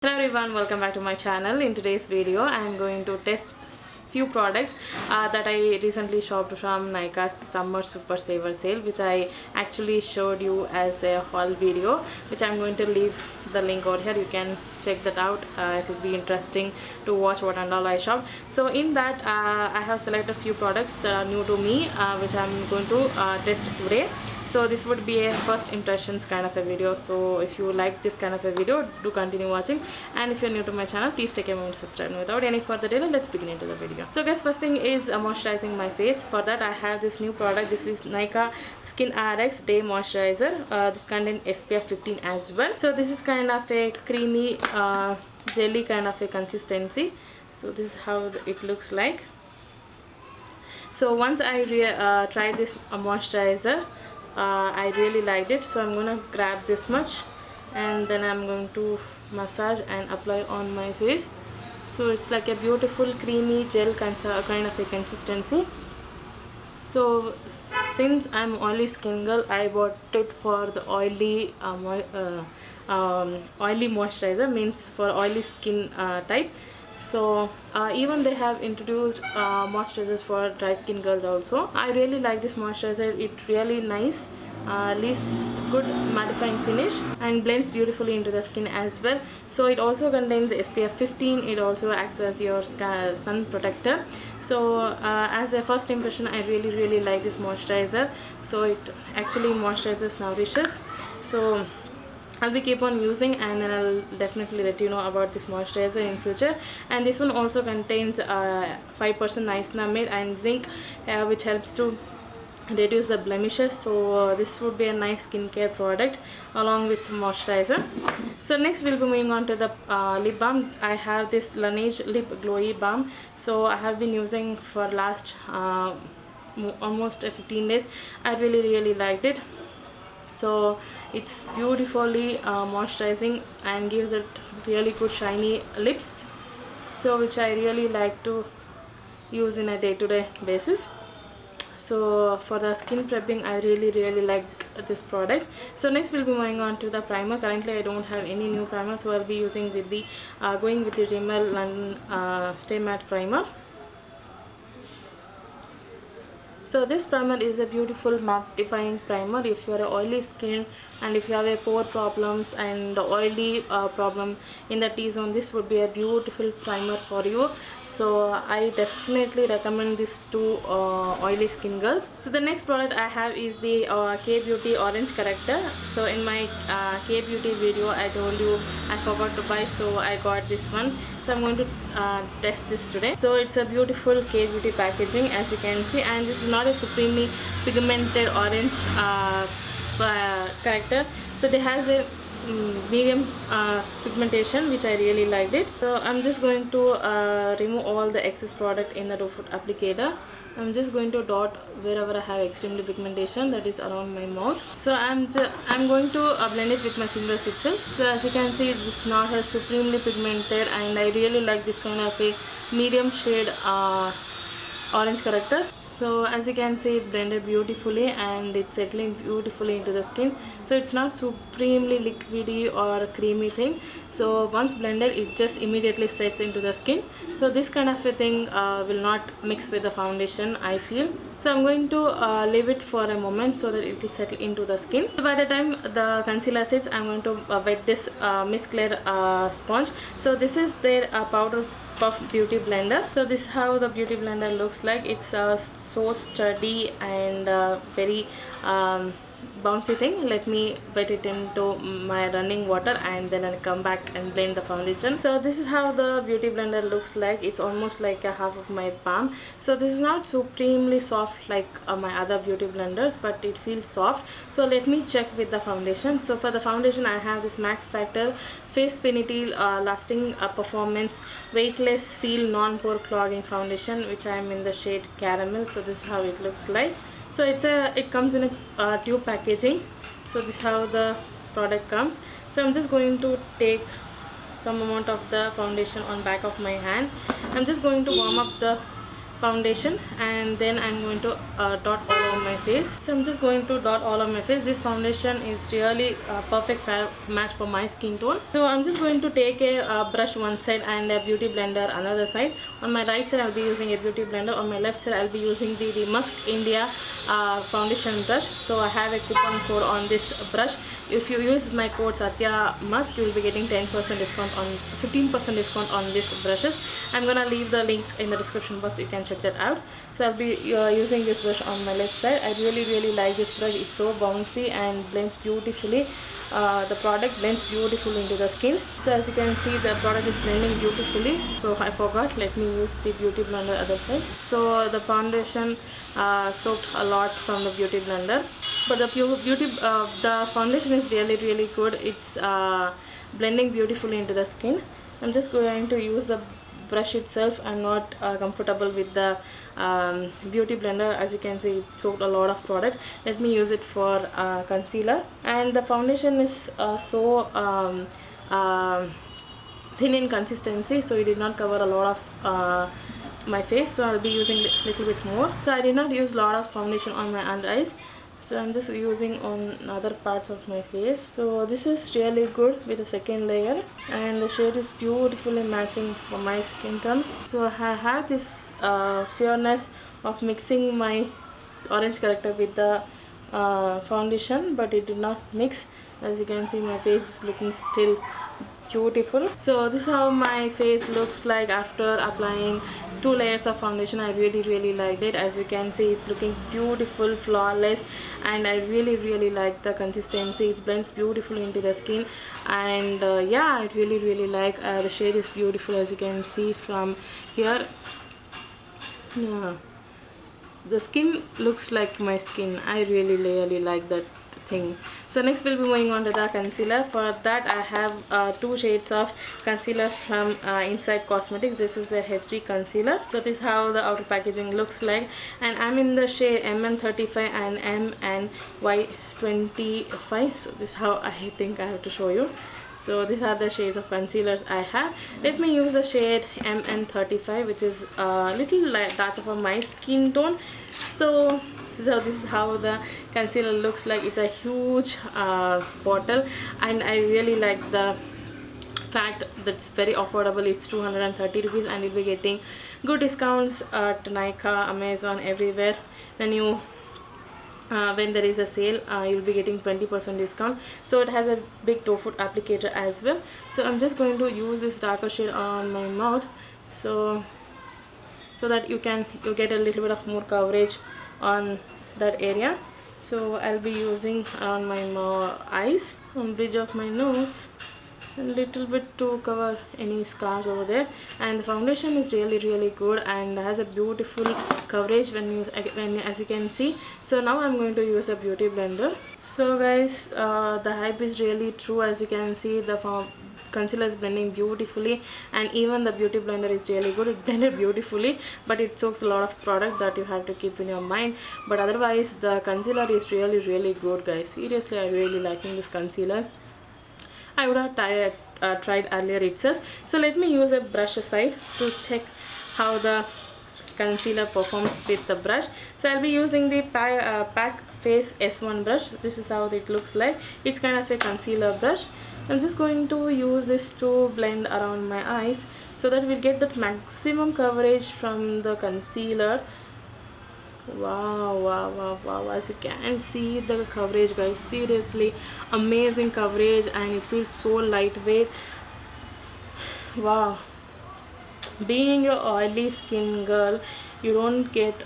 Hello everyone, welcome back to my channel. In today's video I am going to test few products that I recently shopped from Nykaa's summer super saver sale, which I actually showed you as a haul video, which I'm going to leave the link over here. You can check that out. It will be interesting to watch what and all I shopped. So in that I have selected a few products that are new to me, which I'm going to test today. So this would be a first impressions kind of a video. So if you like this kind of a video, do continue watching, and if you're new to my channel, please take a moment to subscribe. Without any further delay, let's begin into the video. So guys, first thing is moisturizing my face. For that I have this new product. This is Nykaa SKINRX Day Moisturizer. This contains SPF 15 as well. So this is kind of a creamy jelly kind of a consistency. So this is how it looks like. So once I tried this moisturizer, I really liked it, so I'm gonna grab this much and then I'm going to massage and apply on my face. So it's like a beautiful creamy gel kind of a consistency. So since I'm oily skin girl, I bought it for the oily moisturizer, means for oily skin type. So even they have introduced moisturizers for dry skin girls also. I really like this moisturizer. It really nice, leaves good mattifying finish and blends beautifully into the skin as well. So it also contains SPF 15. It also acts as your sun protector. So as a first impression, I really like this moisturizer. So it actually moisturizes, nourishes. So I'll be keep on using, and then I'll definitely let you know about this moisturizer in future. And this one also contains 5% niacinamide and zinc, which helps to reduce the blemishes. So this would be a nice skincare product along with moisturizer. So next we'll be moving on to the lip balm. I have this LANEIGE lip glowy balm. So I have been using for last almost 15 days. I really liked it. So it's beautifully moisturizing and gives it really good shiny lips, so which I really like to use in a day-to-day basis. So for the skin prepping, I really like this product. So next we'll be moving on to the primer. Currently I don't have any new primer, so I'll be using with the going with the Rimmel London Stay Matte Primer. So this primer is a beautiful mattifying primer. If you are oily skin and if you have a pore problems and oily problem in the T-zone, this would be a beautiful primer for you. So I definitely recommend this to oily skin girls. So the next product I have is the K-Beauty Orange Corrector. So in my K-Beauty video I told you I forgot to buy, so I got this one. So I'm going to test this today. So it's a beautiful K-Beauty packaging, as you can see, and this is not a supremely pigmented orange corrector. So it has a medium pigmentation, which I really liked it. So I'm just going to remove all the excess product in the doe foot applicator. I'm just going to dot wherever I have extremely pigmentation, that is around my mouth. So I'm going to blend it with my fingers itself. So as you can see, it's not a supremely pigmented, and I really like this kind of a medium shade orange corrector. So as you can see, it blended beautifully and it's settling beautifully into the skin. So it's not supremely liquidy or creamy thing. So once blended, it just immediately sets into the skin. So this kind of a thing will not mix with the foundation, I feel. So I'm going to leave it for a moment so that it will settle into the skin. So by the time the concealer sets, I'm going to wet this Miss Claire sponge. So this is their powder puff beauty blender. So this is how the beauty blender looks like. It's so sturdy and very bouncy thing. Let me wet it into my running water and then I'll come back and blend the foundation. So this is how the beauty blender looks like. It's almost like a half of my palm. So this is not supremely soft like my other beauty blenders, but it feels soft. So let me check with the foundation. So for the foundation, I have this Max Factor Face Finity Lasting Performance Weightless Feel Non-Pore Clogging Foundation, which I am in the shade Caramel. So this is how it looks like. So it comes in a tube packaging. So this is how the product comes. So I'm just going to take some amount of the foundation on back of my hand. I'm just going to warm up the foundation, and then I'm going to dot all over my face. So I'm just going to dot all over my face. This foundation is really a perfect match for my skin tone. So I'm just going to take a brush one side and a beauty blender another side. On my right side I'll be using a beauty blender, on my left side I'll be using the Musk India foundation brush. So I have a coupon code on this brush. If you use my code Sathya Musk, you will be getting 10% discount on 15% discount on these brushes. I'm gonna leave the link in the description box, you can check that out. So I'll be using this brush on my left side. I really like this brush. It's so bouncy and blends beautifully. The product blends beautifully into the skin. So as you can see, the product is blending beautifully. So I forgot, let me use the beauty blender other side. So the foundation soaked a lot from the beauty blender, but the foundation is really good. It's blending beautifully into the skin. I'm just going to use the brush itself. I'm not comfortable with the beauty blender. As you can see, it soaked a lot of product. Let me use it for concealer. And the foundation is so thin in consistency, so it did not cover a lot of my face, so I'll be using a little bit more. So I did not use a lot of foundation on my under eyes, so I'm just using on other parts of my face. So this is really good with the second layer, and the shade is beautifully matching for my skin tone. So I have this fearness of mixing my orange corrector with the foundation, but it did not mix. As you can see, my face is looking still beautiful. So this is how my face looks like after applying 2 layers of foundation. I really liked it. As you can see, it's looking beautiful, flawless, and I really like the consistency. It blends beautifully into the skin, and yeah, I really like the shade is beautiful, as you can see from here. Yeah, the skin looks like my skin. I really like that thing. So next we'll be moving on to the concealer. For that I have 2 shades of concealer from Inside Cosmetics. This is the HD concealer. So this is how the outer packaging looks like, and I'm in the shade MN35 and MNY25. So this is how I think I have to show you. So these are the shades of concealers I have. Let me use the shade MN35, which is a little light darker for my skin tone. So this is how the concealer looks like. It's a huge bottle, and I really like the fact that it's very affordable. It's 230 rupees, and you'll be getting good discounts at Nykaa, Amazon, everywhere. When there is a sale, you'll be getting 20% discount. So it has a big doe foot applicator as well. So I'm just going to use this darker shade on my mouth, so that you get a little bit of more coverage on that area. So I'll be using on my eyes, on bridge of my nose, a little bit to cover any scars over there. And the foundation is really good and has a beautiful coverage as you can see. So now I'm going to use a beauty blender. So guys, the hype is really true. As you can see, the concealer is blending beautifully, and even the beauty blender is really good. It blended beautifully, but it soaks a lot of product that you have to keep in your mind. But otherwise, the concealer is really good, guys. Seriously, I really liking this concealer. I would have tried earlier itself. So let me use a brush aside to check how the concealer performs with the brush. So I'll be using the PAC Face S1 brush. This is how it looks like. It's kind of a concealer brush. I'm just going to use this to blend around my eyes, so that we'll get that maximum coverage from the concealer. Wow, as you can see the coverage, guys, seriously amazing coverage, and it feels so lightweight. Wow, being an oily skin girl, you don't get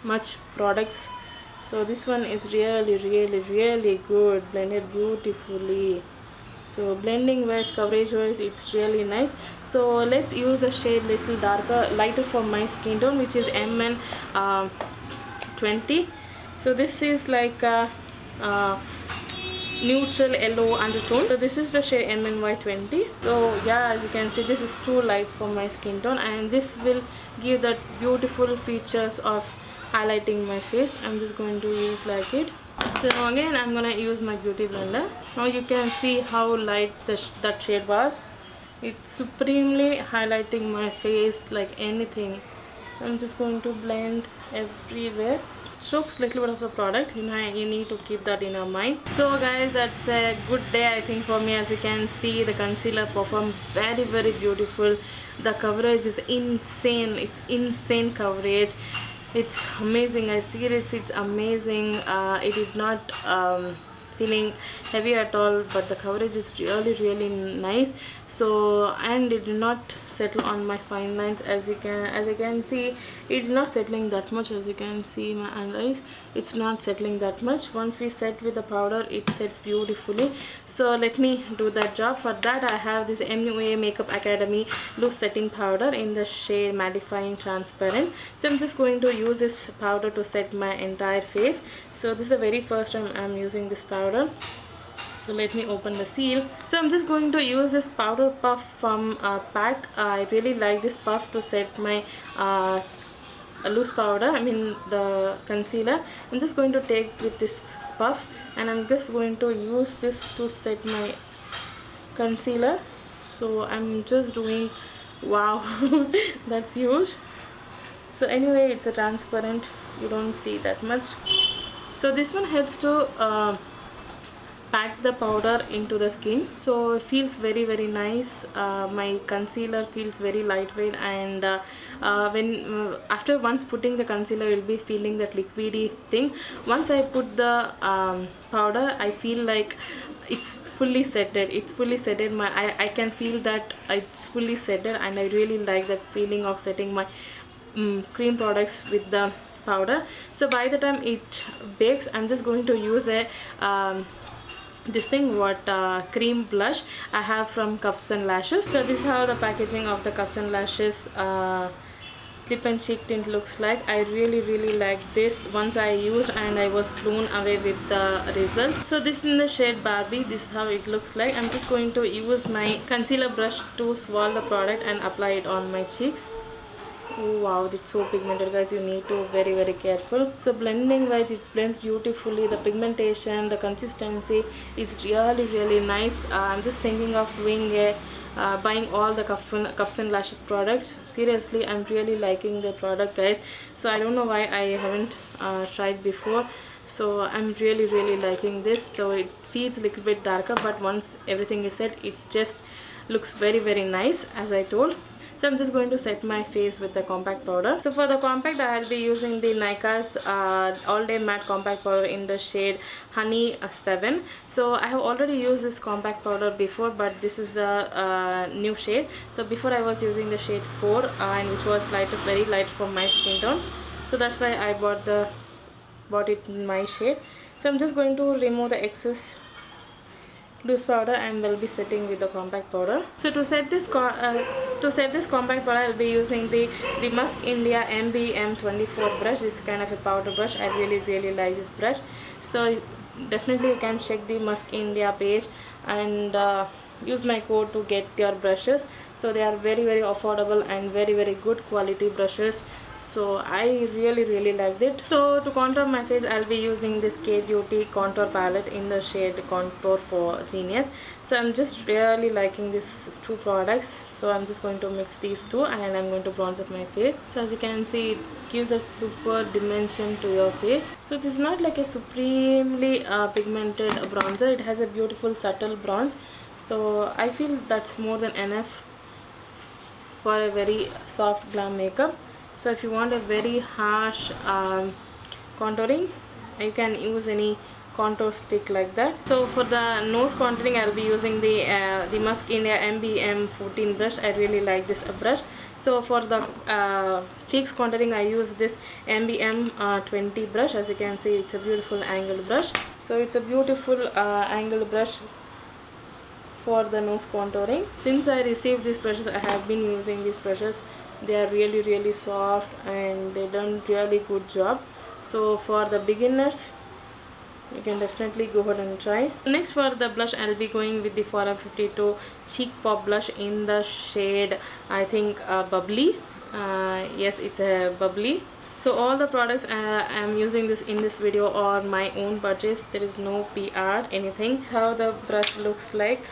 much products, so this one is really good, blended beautifully. So blending wise, coverage wise, it's really nice. So let's use the shade little lighter for my skin tone, which is MN20. So this is like a neutral yellow undertone. So this is the shade MNY20. So yeah, as you can see, this is too light for my skin tone, and this will give that beautiful features of highlighting my face. I'm just going to use like it. So again, I'm gonna use my beauty blender. Now you can see how light that shade was. It's supremely highlighting my face like anything. I'm just going to blend everywhere. Strokes little bit of the product, you know, you need to keep that in your mind. So guys, that's a good day I think for me. As you can see, the concealer performed very beautiful. The coverage is insane. It's insane coverage. It's amazing. I see it. It's amazing. It did not feeling heavy at all, but the coverage is really nice. So, and it did not settle on my fine lines. As I can see, it is not settling that much. As you can see my under eyes, it's not settling that much. Once we set with the powder, it sets beautifully. So let me do that job. For that, I have this MUA Makeup Academy loose setting powder in the shade Mattifying Transparent. So I'm just going to use this powder to set my entire face. So this is the very first time I'm using this powder. So let me open the seal. So I'm just going to use this powder puff from PAC. I really like this puff to set my loose powder, I mean the concealer. I'm just going to take with this puff, and I'm just going to use this to set my concealer. So I'm just doing, wow, that's huge. So anyway, it's a transparent, you don't see that much. So this one helps to pack the powder into the skin, so it feels very nice. My concealer feels very lightweight, and after once putting the concealer, you'll be feeling that liquidy thing. Once I put the powder, I feel like it's fully setted. It's fully setted. I can feel that it's fully setted, and I really like that feeling of setting my cream products with the powder. So by the time it bakes, I'm just going to use a this thing, cream blush I have from Cuffs and Lashes. So this is how the packaging of the Cuffs and Lashes lip and cheek tint looks like. I really like this. Once I used, and I was blown away with the result. So this is in the shade Barbie. This is how it looks like. I'm just going to use my concealer brush to swirl the product and apply it on my cheeks. Oh wow, it's so pigmented, guys. You need to very careful. So blending wise, it blends beautifully. The pigmentation, the consistency is really nice. I'm just thinking of doing a buying all the Cuffs and Lashes products. Seriously, I'm really liking the product, guys. So I don't know why I haven't tried before. So I'm really liking this. So it feels a little bit darker, but once everything is set, it just looks very nice, as I told. So I'm just going to set my face with the compact powder. So for the compact, I'll be using the Nykaa's All Day Matte Compact Powder in the shade Honey 7. So I have already used this compact powder before, but this is the new shade. So before I was using the shade 4, and which was very light for my skin tone. So that's why I bought it in my shade. So I'm just going to remove the excess loose powder and will be setting with the compact powder. So to set this compact powder, I'll be using the Musk India MBM24 brush. This kind of a powder brush. I really like this brush. So definitely you can check the Musk India page and use my code to get your brushes. So they are very affordable and very good quality brushes. So I really liked it. So to contour my face, I'll be using this K Beauty contour palette in the shade Contour for Genius. So I'm just really liking these two products. So I'm just going to mix these two, and I'm going to bronze up my face. So as you can see, it gives a super dimension to your face. So this is not like a supremely pigmented bronzer. It has a beautiful subtle bronze. So I feel that's more than enough for a very soft glam makeup. So if you want a very harsh contouring, you can use any contour stick like that. So for the nose contouring, I'll be using the Musk India MBM14 brush. I really like this brush. So for the cheeks contouring, I use this MBM20 brush. As you can see, it's a beautiful angled brush. So it's a beautiful angled brush for the nose contouring. Since I received these brushes, I have been using these brushes. They are really soft, and they done really good job. So for the beginners, you can definitely go ahead and try. Next, for the blush, I'll be going with the Forever 52 Cheek Pop blush in the shade, I think, Bubbly. Yes, it's a Bubbly. So all the products I'm using this in this video are my own purchase. There is no PR anything. That's how the brush looks like,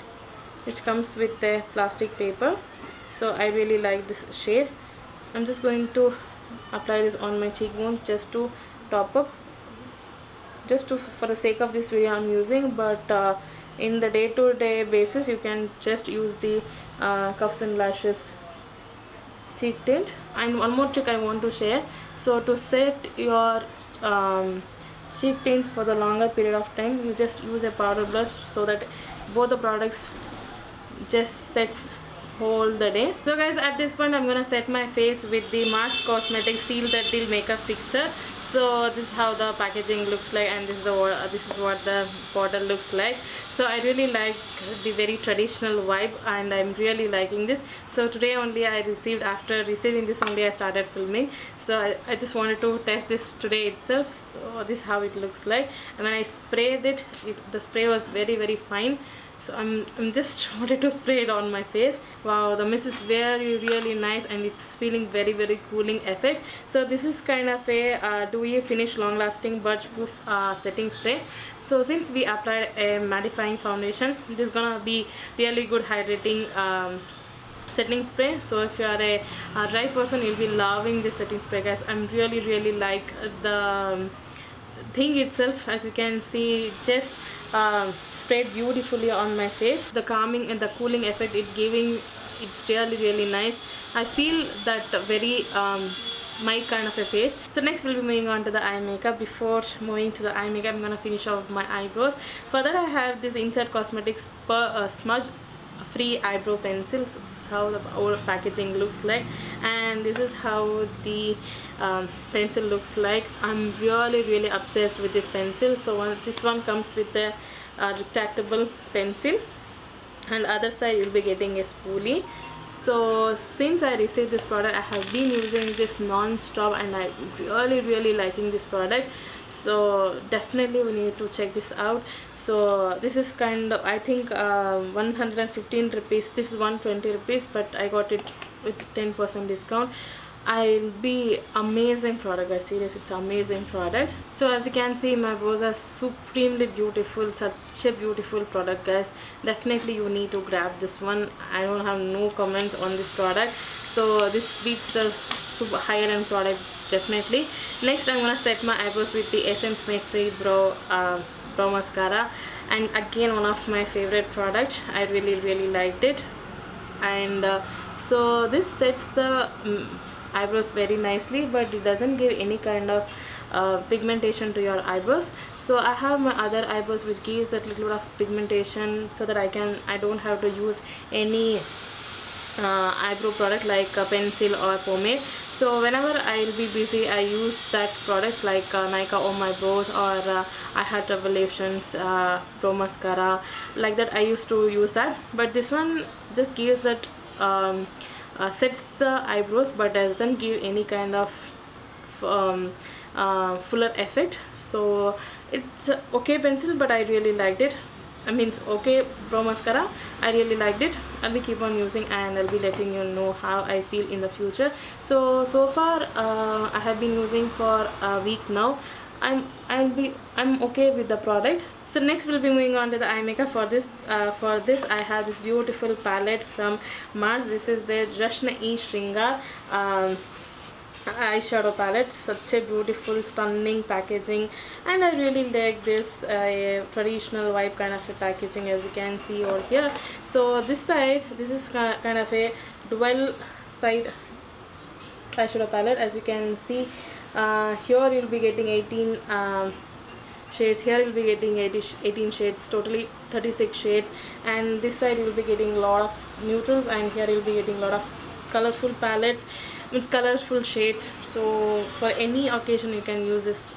which comes with the plastic paper. So I really like this shade. I'm just going to apply this on my cheekbones just to top up, just to, for the sake of this video I'm using, but in the day-to-day basis you can just use the Cuffs and Lashes cheek tint. And one more trick I want to share. So to set your cheek tints for the longer period of time, you just use a powder brush so that both the products just sets whole the day. So guys, at this point I'm gonna set my face with the Mars Cosmetics Seal That Deal Makeup Fixer. So this is how the packaging looks like, and this is what the bottle looks like. So I really like the very traditional vibe, and I'm really liking this. So today only after receiving this only I started filming. So I just wanted to test this today itself. So this is how it looks like, and when I sprayed it, the spray was very fine. So I'm just wanted to spray it on my face. Wow, the mist is really nice, and it's feeling very cooling effect. So this is kind of a dewy finish, long lasting budge proof setting spray. So since we applied a mattifying foundation, this is gonna be really good hydrating setting spray. So if you are a dry person, you'll be loving this setting spray, guys. I'm really like the thing itself. As you can see, just sprayed beautifully on my face. The calming and the cooling effect it's really nice. I feel that very my kind of a face. So next we'll be moving on to the eye makeup. Before moving to the eye makeup, I'm gonna finish off my eyebrows. For that I have this Inside Cosmetics Smudge free eyebrow pencil. So this is how the whole packaging looks like, and this is how the pencil looks like. I'm really obsessed with this pencil. So this one comes with a retractable pencil, and other side you'll be getting a spoolie. So since I received this product, I have been using this non-stop, and I'm really liking this product. So definitely we need to check this out. So this is kind of, I think 115 rupees. This is 120 rupees, but I got it with 10% discount. I'll be amazing product, guys. Serious, it's amazing product. So as you can see, my brows are supremely beautiful. Such a beautiful product, guys. Definitely you need to grab this one. I don't have no comments on this product. So this beats the super higher end product, definitely. Next I'm gonna set my eyebrows with the Essence Make Free brow mascara, and again one of my favorite products. I really liked it, and so this sets the eyebrows very nicely, but it doesn't give any kind of pigmentation to your eyebrows. So I have my other eyebrows which gives that little bit of pigmentation, so that I don't have to use any eyebrow product like a pencil or pomade. So whenever I'll be busy, I use that products like Nykaa on my brows, or I had Revelations brow mascara, like that. I used to use that, but this one just gives that sets the eyebrows, but doesn't give any kind of fuller effect. So it's okay pencil, but I really liked it. I mean, it's okay brow mascara. I really liked it. I'll be keep on using, and I'll be letting you know how I feel in the future. So far I have been using for a week now. I'm okay with the product. So next we'll be moving on to the eye makeup. For this I have this beautiful palette from Mars. This is the Jashna-e Shringar eyeshadow palette. Such a beautiful, stunning packaging, and I really like this traditional vibe kind of a packaging, as you can see over here. So this side, this is kind of a dual side eyeshadow palette. As you can see, here you'll be getting 18 shades. Here you'll be getting 18 shades, totally 36 shades, and this side you'll be getting a lot of neutrals, and here you'll be getting a lot of colorful palettes with colorful shades. So for any occasion you can use this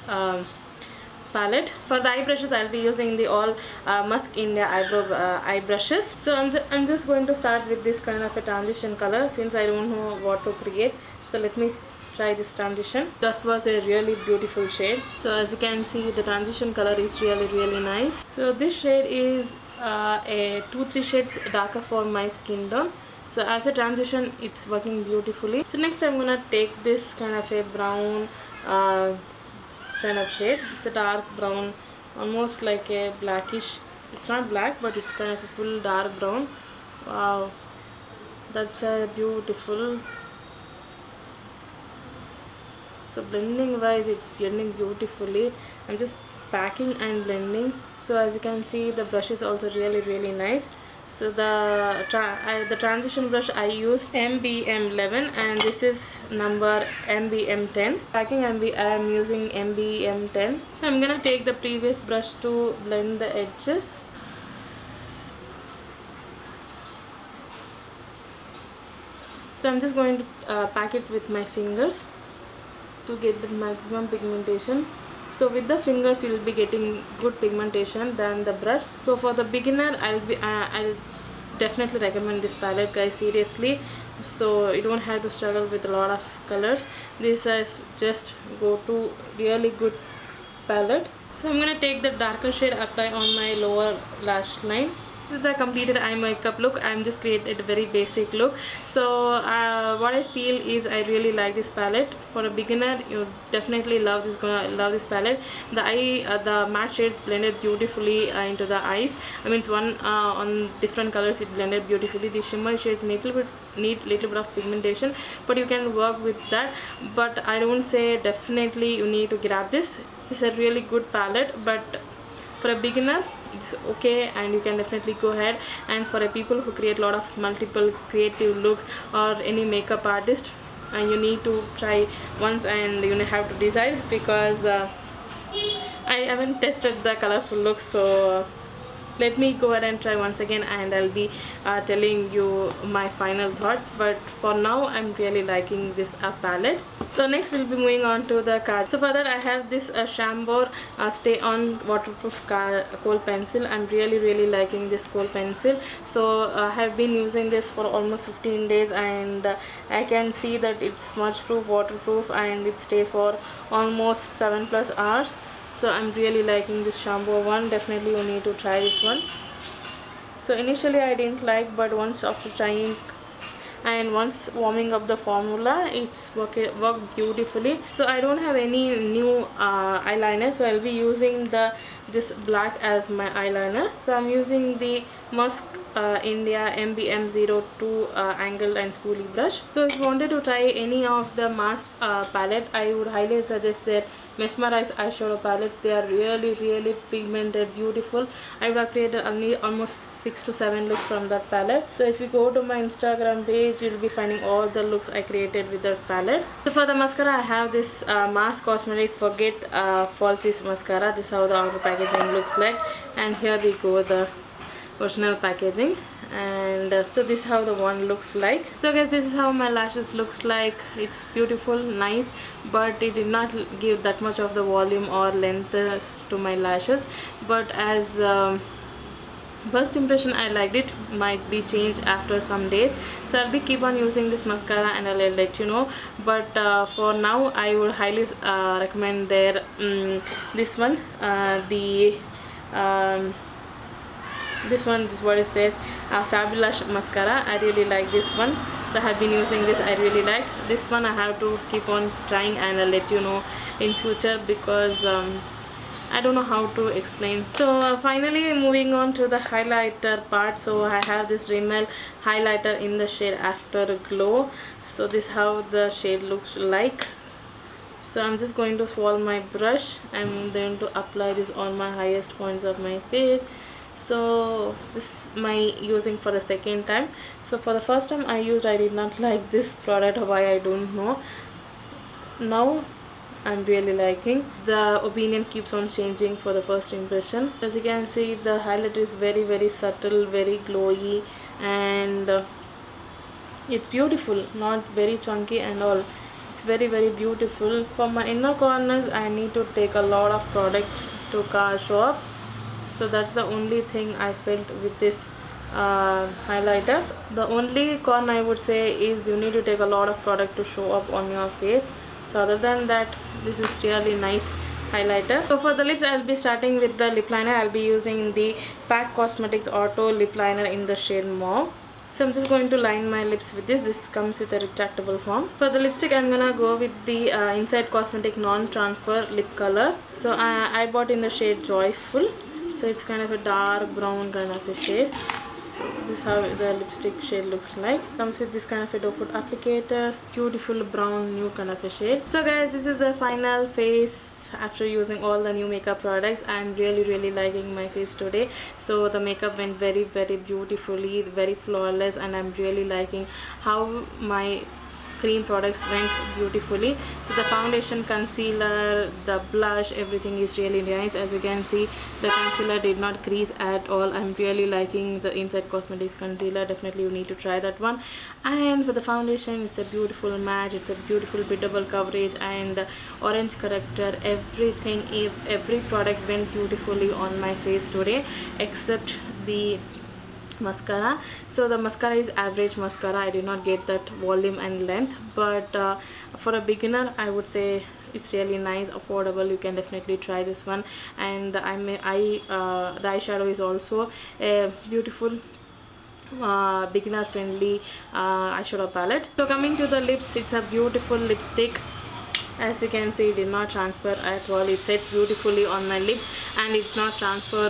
palette. For the eye brushes, I'll be using the all Musk India eyebrow eye brushes. So I'm just going to start with this kind of a transition color, since I don't know what to create. So let me try this transition. That was a really beautiful shade. So as you can see, the transition color is really nice. So this shade is a 2-3 shades darker for my skin tone. So as a transition, it's working beautifully. So next I'm gonna take this kind of a brown kind of shade. It's a dark brown, almost like a blackish. It's not black, but it's kind of a full dark brown. Wow, that's a beautiful. So blending wise, it's blending beautifully. I'm just packing and blending. So as you can see, the brush is also really nice. So the transition brush I used MBM11, and this is number MBM10. Packing I'm using MBM10. So I'm gonna take the previous brush to blend the edges. So I'm just going to pack it with my fingers to get the maximum pigmentation. So with the fingers you will be getting good pigmentation than the brush. So for the beginner, I'll definitely recommend this palette, guys, seriously. So you don't have to struggle with a lot of colors. This is just go to really good palette. So I'm gonna take the darker shade, apply on my lower lash line. This is the completed eye makeup look. I'm just created a very basic look. So what I feel is I really like this palette. For a beginner, you definitely gonna love this palette. The matte shades blended beautifully into the eyes. I mean, it's one on different colors, it blended beautifully. The shimmer shades need little bit of pigmentation, but you can work with that. But I don't say definitely you need to grab this. This is a really good palette, but for a beginner it's okay, and you can definitely go ahead. And for a people who create a lot of multiple creative looks, or any makeup artist, and you need to try once and you have to decide, because I haven't tested the colorful looks. So let me go ahead and try once again, and I'll be telling you my final thoughts. But for now, I'm really liking this palette. So next we'll be moving on to the cards. So for that, I have this Chambord Stay On Waterproof Kohl pencil. I'm really liking this Kohl pencil. So I have been using this for almost 15 days, and I can see that it's smudge proof, waterproof, and it stays for almost 7+ hours. So I'm really liking this Chambord one. Definitely you need to try this one. So initially I didn't like, but once after trying and once warming up the formula, it's worked beautifully. So I don't have any new eyeliner, so I'll be using this black as my eyeliner. So I'm using the Musk India MBM02 angled and spoolie brush. So if you wanted to try any of the mask palette, I would highly suggest their Mesmerize eyeshadow palettes. They are really pigmented, beautiful. I would have created only almost 6 to 7 looks from that palette. So if you go to my Instagram page, you'll be finding all the looks I created with that palette. So for the mascara, I have this Mask Cosmetics Forget Falsies mascara. This is how the outer packaging looks like, and here we go, the original packaging. And so this is how the one looks like. So guys, this is how my lashes looks like. It's beautiful, nice, but it did not give that much of the volume or length to my lashes. But as first impression, I liked it. Might be changed after some days. So I'll be keep on using this mascara, and I'll let you know. But for now, I would highly recommend their this one, this is what it says, Fabulous mascara. I really like this one, so I have been using this. I really like this one. I have to keep on trying, and I'll let you know in future, because I don't know how to explain. So finally moving on to the highlighter part. So I have this Rimmel highlighter in the shade Afterglow. So this is how the shade looks like. So I'm just going to swirl my brush. I'm going to apply this on my highest points of my face. So this is my using for the second time. So for the first time I used, I did not like this product. Why, I don't know. Now I'm really liking. The opinion keeps on changing for the first impression. As you can see, the highlight is very subtle, very glowy, and it's beautiful, not very chunky and all. It's very beautiful. For my inner corners, I need to take a lot of product to show up. So that's the only thing I felt with this highlighter. The only con I would say is you need to take a lot of product to show up on your face. So other than that, this is really nice highlighter. So for the lips, I'll be starting with the lip liner. I'll be using the PAC Cosmetics Auto Lip Liner in the shade Mauve. So I'm just going to line my lips with this. This comes with a retractable form. For the lipstick, I'm gonna go with the Inside Cosmetic Non-Transfer Lip Color. So I bought in the shade Joyful. So it's kind of a dark brown kind of a shade. So this is how the lipstick shade looks like. Comes with this kind of a doe foot applicator, beautiful brown new kind of a shade. So guys, this is the final face after using all the new makeup products. I'm really liking my face today. So the makeup went very beautifully, very flawless, and I'm really liking how my cream products went beautifully. So the foundation, concealer, the blush, everything is really nice. As you can see, the concealer did not crease at all. I'm really liking the Inside Cosmetics concealer. Definitely you need to try that one. And for the foundation, it's a beautiful match, it's a beautiful biddable coverage, and orange corrector. Everything, every product went beautifully on my face today except the mascara. So the mascara is average mascara. I did not get that volume and length, but for a beginner I would say it's really nice, affordable. You can definitely try this one. And the eyeshadow is also a beautiful beginner friendly eyeshadow palette. So coming to the lips, it's a beautiful lipstick. As you can see, it did not transfer at all. It sets beautifully on my lips, and it's not transfer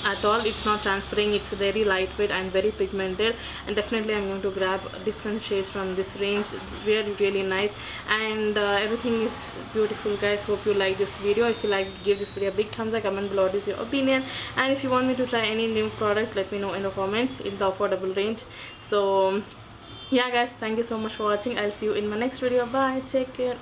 at all. It's not transferring. It's very lightweight and very pigmented, and definitely I'm going to grab different shades from this range. Really nice, and everything is beautiful, guys. Hope you like this video. If you like, give this video a big thumbs up. Comment below what is your opinion, and if you want me to try any new products, let me know in the comments in the affordable range. So yeah guys, thank you so much for watching. I'll see you in my next video. Bye, take care.